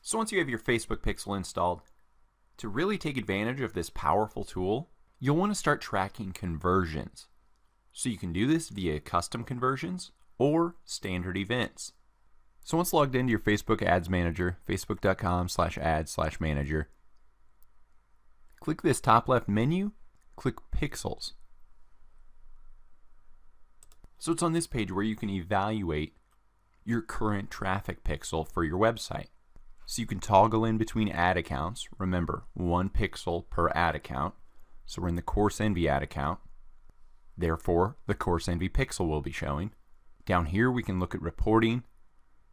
So once you have your Facebook Pixel installed, to really take advantage of this powerful tool, you'll want to start tracking conversions. So you can do this via custom conversions or standard events. So once logged into your Facebook Ads Manager, facebook.com/ads/manager, click this top left menu, click Pixels. So it's on this page where you can evaluate your current traffic pixel for your website. So you can toggle in between ad accounts. Remember, 1 pixel per ad account. So we're in the Course Envy ad account. Therefore, the Course Envy pixel will be showing. Down here we can look at reporting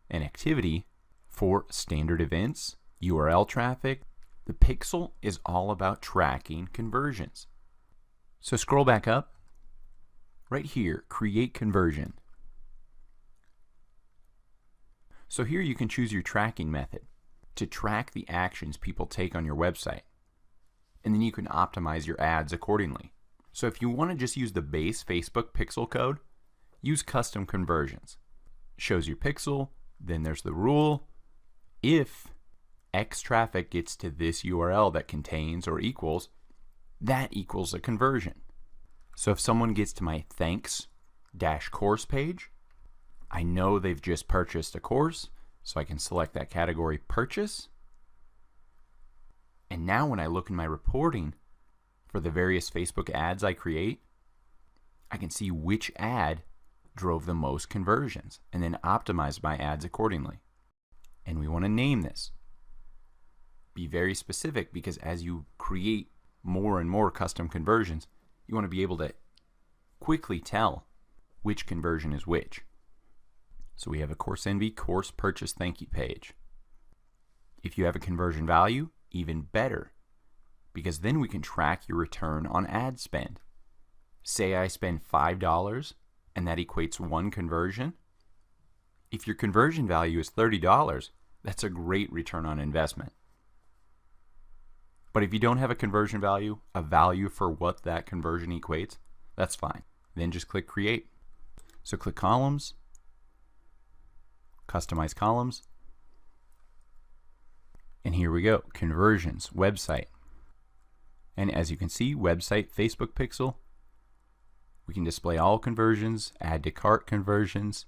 and activity for standard events, URL traffic. The pixel is all about tracking conversions. So scroll back up. Right here, create conversion. So here you can choose your tracking method to track the actions people take on your website. And then you can optimize your ads accordingly. So if you want to just use the base Facebook pixel code, use custom conversions. Shows your pixel, then there's the rule. If X traffic gets to this URL that contains or equals, that equals a conversion. So if someone gets to my thanks-course page, I know they've just purchased a course, so I can select that category purchase. And now when I look in my reporting for the various Facebook ads I create, I can see which ad drove the most conversions and then optimize my ads accordingly. And we want to name this. Be very specific, because as you create more and more custom conversions, you want to be able to quickly tell which conversion is which. So we have a Course Envy course purchase thank you page. If you have a conversion value, even better, because then we can track your return on ad spend. Say I spend $5 and that equates 1 conversion. If your conversion value is $30, that's a great return on investment. But if you don't have a conversion value, a value for what that conversion equates, that's fine. Then just click Create. So click Columns, Customize Columns, and here we go, Conversions, Website. And as you can see, Website, Facebook Pixel, we can display all conversions, add to cart conversions,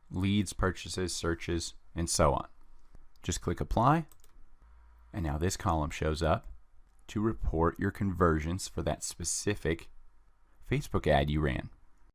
leads, purchases, searches, and so on. Just click Apply, and now this column shows up to report your conversions for that specific Facebook ad you ran.